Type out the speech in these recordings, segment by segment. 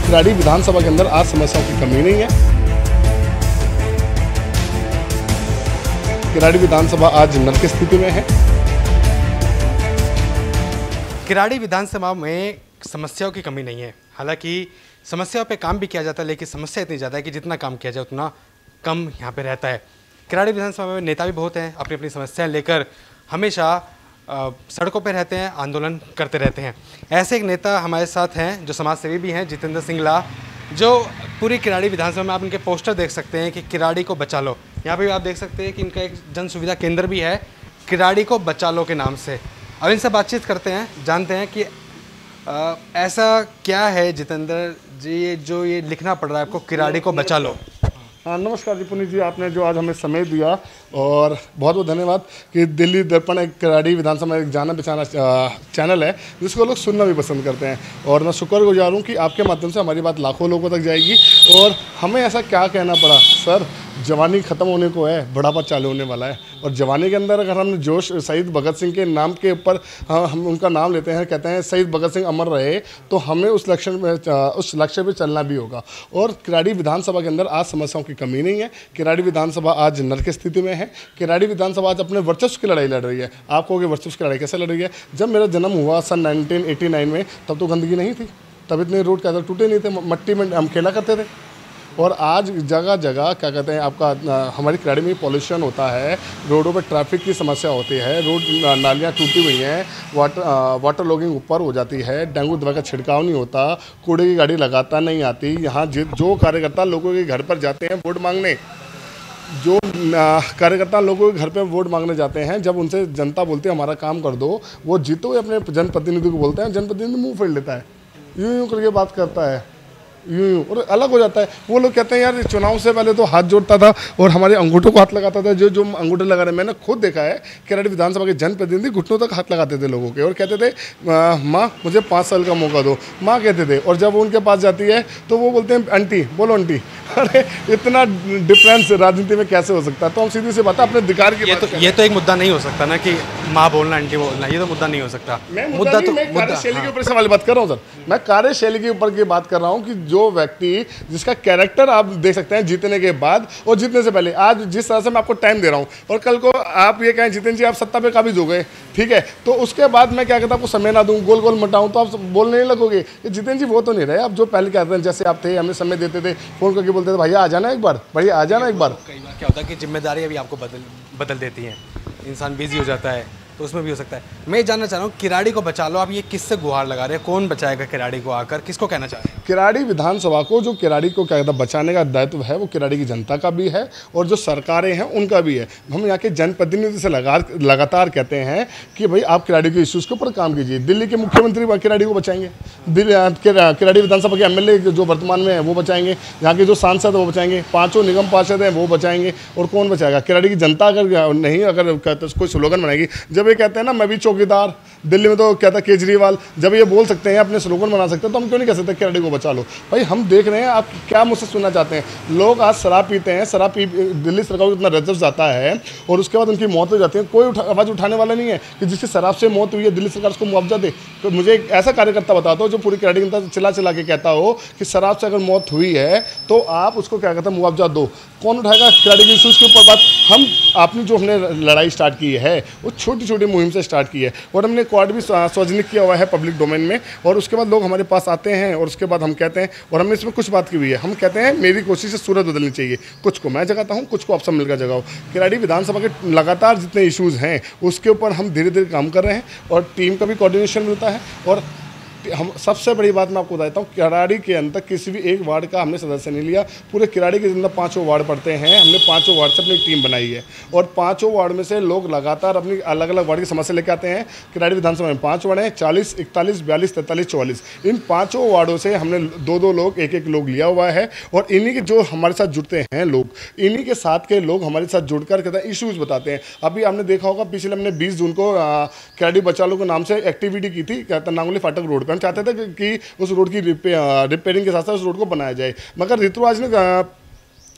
किराड़ी विधानसभा के अंदर आज समस्याओं की कमी नहीं है। किराड़ी विधानसभा आज नर्क की स्थिति में है। किराड़ी विधानसभा में समस्याओं की कमी नहीं है। हालांकि समस्याओं पे काम भी किया जाता है, लेकिन समस्या इतनी ज़्यादा है कि जितना काम किया जाए उतना कम यहाँ पे रहता है। किराड़ी विधानसभा में नेता भी बहुत हैं, अपनी अपनी समस्याएं लेकर हमेशा सड़कों पे रहते हैं, आंदोलन करते रहते हैं। ऐसे एक नेता हमारे साथ हैं जो समाज सेवी भी हैं, जितेंद्र सिंगला, जो पूरी किराड़ी विधानसभा में आप इनके पोस्टर देख सकते हैं कि किराड़ी को बचा लो। यहाँ पे भी आप देख सकते हैं कि इनका एक जन सुविधा केंद्र भी है, किराड़ी को बचा लो के नाम से। अब इनसे बातचीत करते हैं, जानते हैं कि ऐसा क्या है जितेंद्र जी ये लिखना पड़ रहा है आपको, किराड़ी को बचा लो। नमस्कार जी पुनीत जी, आपने जो आज हमें समय दिया और बहुत बहुत धन्यवाद कि दिल्ली दर्पण एक किराड़ी विधानसभा एक जाना पहचाना चैनल है जिसको लोग सुनना भी पसंद करते हैं। और मैं शुक्रगुजार हूँ कि आपके माध्यम से हमारी बात लाखों लोगों तक जाएगी। और हमें ऐसा क्या कहना पड़ा सर, जवानी ख़त्म होने को है, बुढ़ापा चालू होने वाला है। और जवानी के अंदर अगर हम जोश शहीद भगत सिंह के नाम के ऊपर हम उनका नाम लेते हैं, कहते हैं शहीद भगत सिंह अमर रहे, तो हमें उस लक्ष्य पे चलना भी होगा। और किराड़ी विधानसभा के अंदर आज समस्याओं की कमी नहीं है। किराड़ी विधानसभा आज नर्क की स्थिति में है। किराड़ी विधानसभा आज अपने वर्चस्व की लड़ाई लड़ रही है। आप कहोगे वर्चस्व की लड़ाई कैसे लड़ रही है? जब मेरा जन्म हुआ सन 1989 में, तब तो गंदगी नहीं थी, तब इतने रोड क्या टूटे नहीं थे, मट्टी में हम खेला करते थे। और आज जगह जगह क्या कहते हैं आपका हमारी किराड़ी में पॉल्यूशन होता है, रोडों पर ट्रैफिक की समस्या होती है, रोड नालियाँ टूटी हुई हैं, वाटर लॉगिंग ऊपर हो जाती है, डेंगू दवा का छिड़काव नहीं होता, कूड़े की गाड़ी लगाता नहीं आती। यहाँ जो कार्यकर्ता लोगों के घर पर जाते हैं वोट मांगने, जो कार्यकर्ता लोगों के घर पे वोट मांगने जाते हैं, जब उनसे जनता बोलती है हमारा काम कर दो, वो जीतो अपने जनप्रतिनिधि को बोलते हैं, जनप्रतिनिधि मुँह फेर लेता है, यूँ करके बात करता है, यूँ और अलग हो जाता है। वो लोग कहते हैं यार चुनाव से पहले तो हाथ जोड़ता था और हमारे अंगूठों को हाथ लगाता था, जो अंगूठे लगा रहे। मैंने खुद देखा है किराड़ी विधानसभा के जनप्रतिनिधि घुटनों तक हाथ लगाते थे लोगों के और कहते थे माँ मुझे 5 साल का मौका दो, माँ कहते थे। और जब वो उनके पास जाती है तो वो बोलते हैं आंटी, बोलो आंटी। अरे इतना डिफरेंस राजनीति में कैसे हो सकता है? तो हम सीधी सी बात है अपने अधिकार की ये तो एक मुद्दा नहीं हो सकता ना कि माँ बोलना आंटी बोलना, ये तो मुद्दा नहीं हो सकता। मैं कार्यशैली के ऊपर सवाल बात कर रहा हूँ सर, मैं कार्यशैली के ऊपर की बात कर रहा हूँ कि जो व्यक्ति जिसका कैरेक्टर आप देख सकते हैं जीतने के बाद और जीतने से पहले, आज जिस तरह से मैं आपको टाइम दे रहा हूँ और कल को आप ये कहें जितेंद्र जी आप सत्ता पे काबिज हो गए, ठीक है, तो उसके बाद मैं क्या कहता हूँ आपको समय ना दूँ, गोल गोल मटाऊँ, तो आप बोलने नहीं लगोगे कि जितेंद्र जी वो तो नहीं रहे। आप जो पहले कहते हैं जैसे आप थे, हमें समय देते थे, फोन करके बोलते थे भैया आ जाना एक बार, भैया आ जाना एक बार। कई बार क्या होता है कि जिम्मेदारी अभी आपको बदल देती हैं, इंसान बिजी हो जाता है, तो उसमें भी हो सकता है। मैं जानना चाह रहा हूँ किराड़ी को बचा लो, आप ये किससे गुहार लगा रहे हैं? कौन बचाएगा किराड़ी को आकर, किसको कहना चाह रहे हैं? किराड़ी विधानसभा को जो किराड़ी को क्या कहता है बचाने का दायित्व है वो किराड़ी की जनता का भी है और जो सरकारें हैं उनका भी है। हम यहाँ के जनप्रतिनिधि से लगातार कहते हैं कि भाई आप किराड़ी के इश्यूज़ के ऊपर काम कीजिए। दिल्ली के मुख्यमंत्री किराड़ी को बचाएंगे, किराड़ी विधानसभा के MLA जो वर्तमान में है वो बचाएंगे, यहाँ के जो सांसद वो बचाएंगे, 5 निगम पार्षद हैं वो बचाएंगे। और कौन बचाएगा? किराड़ी की जनता अगर नहीं, अगर कोई स्लोगन बनाएगी, जब ये कहते हैं ना मैं भी चौकीदार, दिल्ली में तो कहता केजरीवाल, जब ये बोल सकते हैं अपने स्लोगन बना सकते हैं, तो हम क्यों नहीं कह सकते किराड़ी को बचा लो? भाई हम देख रहे हैं आप क्या मुझसे सुनना चाहते हैं। लोग आज शराब पीते हैं, शराब पी दिल्ली सरकार को इतना रजस जाता है और उसके बाद उनकी मौत हो जाती है, कोई आवाज़ उठाने वाला नहीं है कि जिसकी शराब से मौत हुई है दिल्ली सरकार उसको मुआवजा दे। तो मुझे एक ऐसा कार्यकर्ता बता दो जो पूरी किराड़ी जनता चिल्ला चिल्ला के कहता हो कि शराब से अगर मौत हुई है तो आप उसको क्या कहते हैं मुआवजा दो। कौन उठाएगा किराड़ी के इशूज़ के ऊपर बात? हम आपने जो हमने लड़ाई स्टार्ट की है वो छोटी छोटी मुहिम से स्टार्ट की है और हमने क्वाड भी सार्वजनिक किया हुआ है पब्लिक डोमेन में। और उसके बाद लोग हमारे पास आते हैं और उसके बाद हम कहते हैं, और हमने इसमें कुछ बात की हुई है, हम कहते हैं मेरी कोशिश है सूरत बदलनी चाहिए, कुछ को मैं जगाता हूँ, कुछ को आप सब मिलकर जगाओ। किराड़ी विधानसभा के लगातार जितने इश्यूज़ हैं उसके ऊपर हम धीरे धीरे काम कर रहे हैं और टीम का भी कोऑर्डिनेशन मिलता है। और हम सबसे बड़ी बात मैं आपको बताता हूँ, किराड़ी के अंदर किसी भी एक वार्ड का हमने सदस्य नहीं लिया, पूरे किराड़ी के अंदर 5 वार्ड पड़ते हैं, हमने 5 वार्ड से अपनी टीम बनाई है और 5 वार्ड में से लोग लगातार अपनी अलग अलग वार्ड की समस्या लेकर आते हैं। किराड़ी विधानसभा में 5 वार्ड हैं, 40, 41, 42, 43, 44। इन 5 वार्डों से हमने 2-2 लोग, एक लोग लिया हुआ है और इन्हीं के जो हमारे साथ जुड़ते हैं लोग, इन्हीं के साथ के लोग हमारे साथ जुड़कर कहते हैं इश्यूज़ बताते हैं। अभी आपने देखा होगा पिछले हमने 20 जून को किराड़ी बचा लो के नाम से एक्टिविटी की थी, कहता नांगोली फाटक रोड पर। हम चाहते थे कि उस रोड की रिपेयरिंग के साथ साथ उस रोड को बनाया जाए, मगर ऋतुराज ने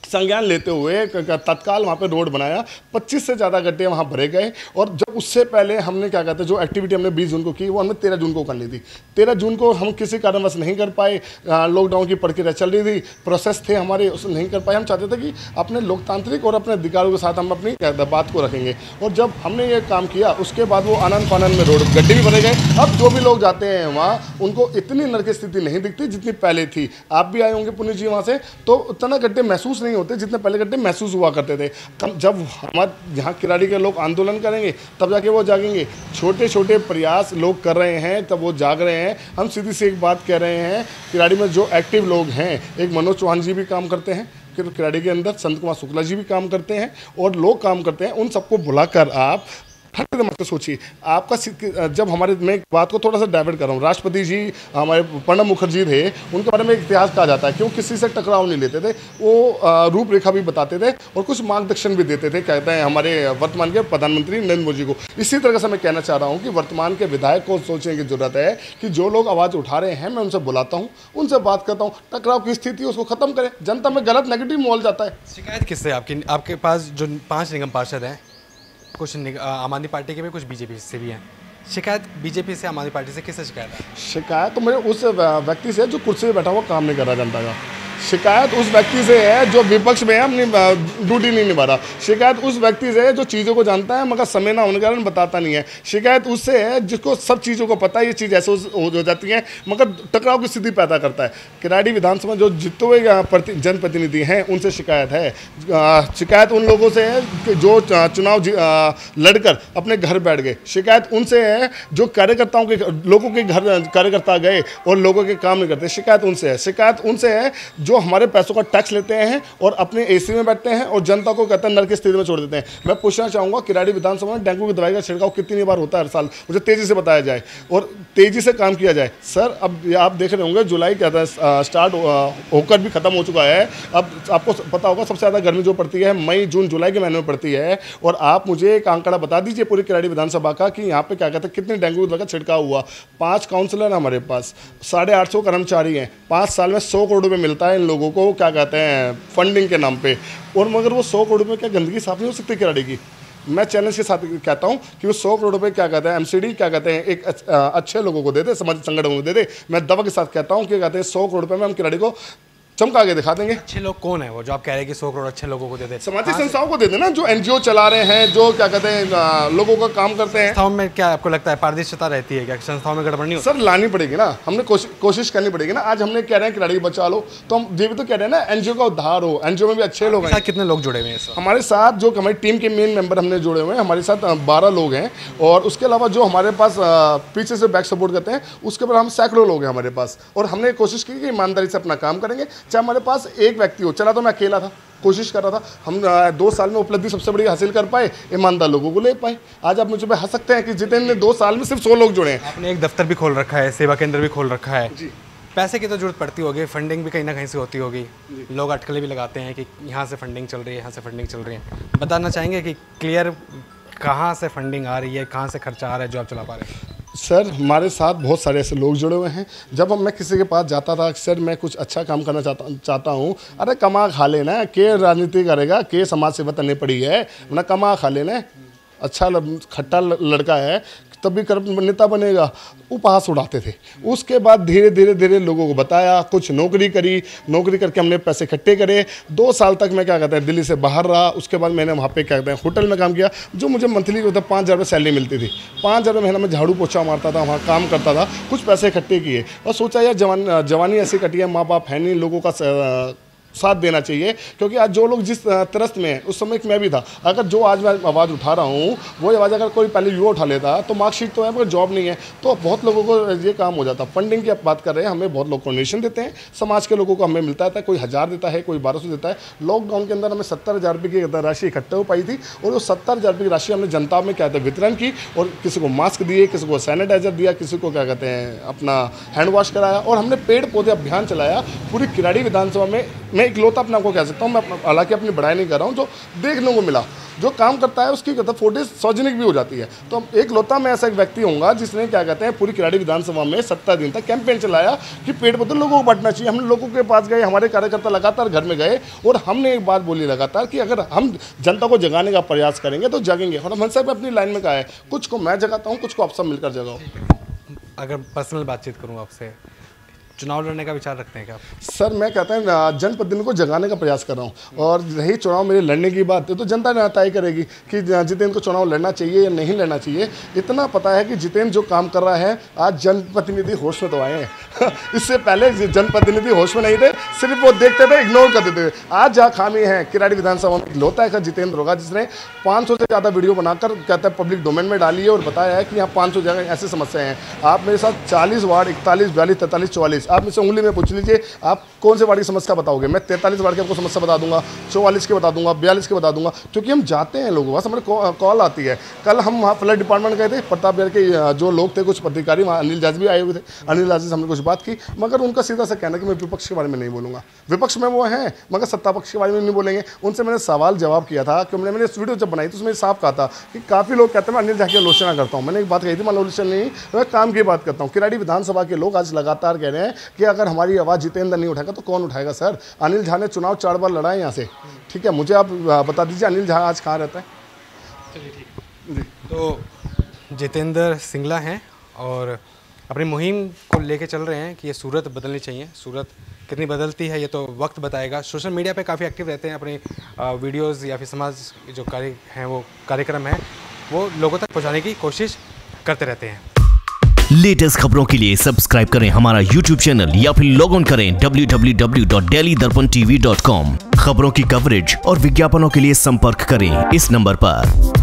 संज्ञान लेते हुए तत्काल वहाँ पे रोड बनाया। 25 से ज़्यादा गड्ढे वहाँ भरे गए। और जब उससे पहले हमने क्या कहते हैं, जो एक्टिविटी हमने 20 जून को की वो हमने 13 जून को करनी थी। 13 जून को हम किसी कारणवश नहीं कर पाए, लॉकडाउन की प्रक्रिया चल रही थी, प्रोसेस थे हमारे, उसमें नहीं कर पाए। हम चाहते थे कि अपने लोकतांत्रिक और अपने अधिकारों के साथ हम अपनी बात को रखेंगे। और जब हमने ये काम किया उसके बाद वो आनंद फानंद में रोड गड्ढे भी भरे गए। अब जो भी लोग जाते हैं वहाँ उनको इतनी नरक स्थिति नहीं दिखती जितनी पहले थी। आप भी आए होंगे पुण्य जी वहाँ से, तो उतना गड्ढे महसूस नहीं होते जितने पहले गड्ढे महसूस हुआ करते थे। जब हमारे यहाँ किराड़ी के लोग आंदोलन करेंगे तब जाके वो जागेंगे। छोटे छोटे प्रयास लोग कर रहे हैं तब वो जाग रहे हैं। हम सीधी सी एक बात कह रहे हैं, किराड़ी में जो एक्टिव लोग हैं, एक मनोज चौहान जी भी काम करते हैं किराड़ी के अंदर, संत कुमार शुक्ला जी भी काम करते हैं और लोग काम करते हैं। उन सबको बुलाकर आप ठंडे दिमाग से सोचिए। आपका जब हमारे, मैं बात को थोड़ा सा डाइवर्ट कर रहा हूँ, राष्ट्रपति जी हमारे प्रणब मुखर्जी थे, उनके बारे में एक इतिहास कहा जाता है कि वो किसी से टकराव नहीं लेते थे, वो रूपरेखा भी बताते थे और कुछ मार्गदर्शन भी देते थे, कहते हैं हमारे वर्तमान के प्रधानमंत्री नरेंद्र मोदी को। इसी तरह से मैं कहना चाह रहा हूँ कि वर्तमान के विधायक को सोचने की जरूरत है कि जो लोग आवाज़ उठा रहे हैं मैं उनसे बुलाता हूँ, उनसे बात करता हूँ, टकराव की स्थिति उसको खत्म करें। जनता में गलत नेगेटिव माहौल जाता है। शिकायत किससे आपकी? आपके पास जो 5 निगम पार्षद हैं, कुछ आम आदमी पार्टी के भी, कुछ बीजेपी से भी हैं। शिकायत बीजेपी से, आम आदमी पार्टी से किससे शिकायत है? शिकायत तो मेरे उस व्यक्ति से जो कुर्सी पे बैठा हुआ काम नहीं कर रहा जनता का। शिकायत उस व्यक्ति से है जो विपक्ष में है, अपनी ड्यूटी नहीं निभा रहा। शिकायत उस व्यक्ति से है जो चीज़ों को जानता है मगर समय ना होने के कारण बताता नहीं है। शिकायत उससे है जिसको सब चीज़ों को पता है, ये चीज़ ऐसे हो जाती है मगर टकराव की स्थिति पैदा करता है। किराड़ी विधानसभा जो जितने हुए जनप्रतिनिधि हैं उनसे शिकायत है। शिकायत उन लोगों से है जो चुनाव लड़कर अपने घर बैठ गए। शिकायत उनसे है जो कार्यकर्ताओं के, लोगों के घर कार्यकर्ता गए और लोगों के काम नहीं करते। शिकायत उनसे है। शिकायत उनसे है जो हमारे पैसों का टैक्स लेते हैं और अपने एसी में बैठते हैं और जनता को कहते हैं नरक की स्थिति में छोड़ देते हैं। मैं पूछना चाहूँगा किराड़ी विधानसभा में डेंगू की दवाई का छिड़काव कितनी बार होता है हर साल? मुझे तेज़ी से बताया जाए और तेज़ी से काम किया जाए। सर अब आप देख रहे होंगे जुलाई कहता है स्टार्ट होकर भी ख़त्म हो चुका है। अब आपको पता होगा सबसे ज़्यादा गर्मी जो पड़ती है मई जून जुलाई के महीने में पड़ती है। और आप मुझे एक आंकड़ा बता दीजिए पूरी किराड़ी विधानसभा का कि यहाँ पे क्या कहते हैं कितने डेंगू की दवा का छिड़काव हुआ। 5 काउंसलर हमारे पास, 850 कर्मचारी हैं। 5 साल में 100 करोड़ रुपये मिलता है इन लोगों को, क्या कहते हैं, फंडिंग के नाम पे। और मगर वो 100 करोड़ रुपये क्या गंदगी साफ नहीं हो सकती किराड़ी की? मैं चैलेंज के साथ कहता हूँ कि वो 100 करोड़ रुपये क्या कहते हैं एमसीडी क्या कहते हैं एक अच्छे लोगों को दे दे, सामाजिक संगठनों को दे दे। मैं दवा के साथ कहता हूँ कि कहते हैं 100 करोड़ रुपये में हम किराड़ी को चमका के दिखा देंगे। अच्छे लोग कौन है वो जो आप कह रहे हैं कि 100 करोड़ अच्छे लोगों को दे दे? सामाजिक संस्थाओं को दे देना जो एनजीओ चला रहे हैं, जो क्या कहते हैं लोगों का काम करते हैं। संस्थाओं में क्या आपको लगता है पारदर्शिता रहती है क्या? संस्थाओं में गड़बड़ नहीं होती? सर लानी पड़ेगी ना, हमने कोशिश करनी पड़ेगी ना। आज हमने कह रहे हैं किराड़ी बचा लो, तो हम ये भी तो कह रहे हैं ना एनजीओ का उद्धार हो। एनजीओ में भी अच्छे लोग हैं। कितने लोग जुड़े हुए हैं हमारे साथ? जो हमारी टीम के मेन मेंबर हमने जुड़े हुए हैं, हमारे साथ 12 लोग हैं। और उसके अलावा जो हमारे पास पीछे से बैक सपोर्ट करते हैं उसके ऊपर हम सैकड़ों लोग हैं हमारे पास। और हमने कोशिश की कि ईमानदारी से अपना काम करेंगे, चाहे हमारे पास एक व्यक्ति हो। चला तो मैं अकेला था, कोशिश कर रहा था। हम 2 साल में उपलब्धि सबसे बड़ी हासिल कर पाए, ईमानदार लोगों को ले पाए। आज आप मुझे हंस सकते हैं कि जितने 2 साल में सिर्फ 100 लोग जुड़े हैं। आपने एक दफ्तर भी खोल रखा है, सेवा केंद्र भी खोल रखा है जी। पैसे की तो जरूरत पड़ती होगी, फंडिंग भी कहीं ना कहीं से होती होगी। लोग अटकलें भी लगाते हैं कि यहाँ से फंडिंग चल रही है, यहाँ से फंडिंग चल रही है। बताना चाहेंगे कि क्लियर कहाँ से फंडिंग आ रही है, कहाँ से खर्चा आ रहा है जो आप चला पा रहे हैं? सर हमारे साथ बहुत सारे ऐसे लोग जुड़े हुए हैं। जब मैं किसी के पास जाता था, सर मैं कुछ अच्छा काम करना चाहता हूँ, अरे कमा खा लेना, के राजनीति करेगा, के समाज सेवा करनी पड़ी है, ना कमा खा लेना, अच्छा खट्टा लड़का है तभी नेता बनेगा। उपहास उड़ाते थे। उसके बाद धीरे धीरे लोगों को बताया, कुछ नौकरी करी, नौकरी करके हमने पैसे इकट्ठे करे। 2 साल तक मैं क्या कहते हैं दिल्ली से बाहर रहा। उसके बाद मैंने वहाँ पे क्या कहते हैं होटल में काम किया, जो मुझे मंथली 5,000 रुपये सैलरी मिलती थी। 5,000 रुपये महीना में झाड़ू पोछा मारता था, वहाँ काम करता था, कुछ पैसे इकट्ठे किए और सोचा यार जवानी ऐसी कटी है, माँ बाप है नहीं, लोगों का साथ देना चाहिए। क्योंकि आज जो लोग जिस तरस में हैं उस समय मैं भी था। अगर जो आज मैं आवाज़ उठा रहा हूँ वो आवाज़ अगर कोई पहले युवा उठा लेता तो मार्कशीट तो है मगर जॉब नहीं है, तो बहुत लोगों को ये काम हो जाता। फंडिंग की आप बात कर रहे हैं, हमें बहुत लोग डोनेशन देते हैं, समाज के लोगों को हमें मिलता है, कोई 1000 देता है, कोई 1200 देता है। लॉकडाउन के अंदर हमें 70,000 रुपये की राशि इकट्ठे हो पाई थी और वो 70,000 रुपये की राशि हमने जनता में क्या कहते हैं वितरण की और किसी को मास्क दिए, किसी को सैनिटाइजर दिया, किसी को क्या कहते हैं अपना हैंड वॉश कराया और हमने पेड़ पौधे अभियान चलाया पूरी किराड़ी विधानसभा में। मैं इकलौता अपने आपको कह सकता हूँ, मैं हालांकि अपनी बड़ाई नहीं कर रहा हूँ, जो देखने को मिला, जो काम करता है उसकी कहते फुटेज सार्वजनिक भी हो जाती है। तो एक लौता मैं ऐसा एक व्यक्ति होऊंगा जिसने क्या कहते हैं पूरी किराड़ी विधानसभा में 17 दिन तक कैंपेन चलाया कि पेड़ पौधे लोगों को बांटना चाहिए। हम लोगों के पास गए, हमारे कार्यकर्ता लगातार घर में गए और हमने एक बात बोली लगातार कि अगर हम जनता को जगाने का प्रयास करेंगे तो जगेंगे। और हम सब अपनी लाइन में कहा है, कुछ को मैं जगाता हूँ, कुछ को आप सब मिलकर जगाओ। अगर पर्सनल बातचीत करूँ आपसे, चुनाव लड़ने का विचार रखते हैं क्या? सर मैं कहता हूँ जनप्रतिनिधि को जगाने का प्रयास कर रहा हूँ, और रही चुनाव मेरे लड़ने की बात है तो जनता तय करेगी कि जितेंद्र को चुनाव लड़ना चाहिए या नहीं लड़ना चाहिए। इतना पता है कि जितेंद्र जो काम कर रहा है, आज जनप्रतिनिधि होश में तो आए हैं इससे पहले जनप्रतिनिधि होश में नहीं थे, सिर्फ वो देखते थे, इग्नोर कर देते थे। आज जहाँ खामी है किराड़ी विधानसभा में लौता है जितेंद्र होगा, जिसने 500 से ज़्यादा वीडियो बनाकर कहता है पब्लिक डोमेन में डाली है और बताया है कि यहाँ 500 जगह ऐसी समस्याएं हैं। आप मेरे साथ 40 वार्ड 41, 42, 43, 44 आप मुझसे उंगली में पूछ लीजिए, आप कौन से वार्ड की समस्या बताओगे? मैं 43 वार्ड की आपको समस्या बता दूंगा, 44 के बता दूंगा, 42 के बता दूंगा, क्योंकि हम जाते हैं लोगों के पास, हमारे कॉल आती है। कल हम वहाँ फ्लड डिपार्टमेंट गए थे, प्रतापगढ़ के जो लोग थे, कुछ पदाधिकारी वहाँ, अनिल जाज भी आए हुए थे। अनिल जाज से हमने कुछ बात की, मगर उनका सीधा सा कहना कि मैं विपक्ष के बारे में नहीं बोलूँगा। विपक्ष में वो हैं मगर सत्ता पक्ष के बारे में नहीं बोलेंगे। उनसे मैंने सवाल जवाब किया था कि मैंने इस वीडियो जब बनाई तो उसमें साफ कहा था कि काफ़ी लोग कहते हैं मैं अनिल झा की आलोचना करता हूँ। मैंने एक बात कही थी, मैं आलोचना नहीं, मैं काम की बात करता हूँ। किराड़ी विधानसभा के लोग आज लगातार कह रहे हैं कि अगर हमारी आवाज़ जितेंद्र नहीं उठाएगा तो कौन उठाएगा? सर अनिल झा ने चुनाव 4 बार लड़ा है यहाँ से, ठीक है? मुझे आप बता दीजिए अनिल झा आज कहाँ रहता है? चलिए ठीक जी। तो जितेंद्र सिंगला हैं और अपनी मुहिम को लेके चल रहे हैं कि ये सूरत बदलनी चाहिए। सूरत कितनी बदलती है ये तो वक्त बताएगा। सोशल मीडिया पे काफ़ी एक्टिव रहते हैं, अपने वीडियोस या फिर समाज जो कार्य हैं, वो कार्यक्रम हैं, वो लोगों तक पहुंचाने की कोशिश करते रहते हैं। लेटेस्ट खबरों के लिए सब्सक्राइब करें हमारा YouTube चैनल या फिर लॉग ऑन करें www.delhidarpantv.com। खबरों की कवरेज और विज्ञापनों के लिए संपर्क करें इस नंबर पर।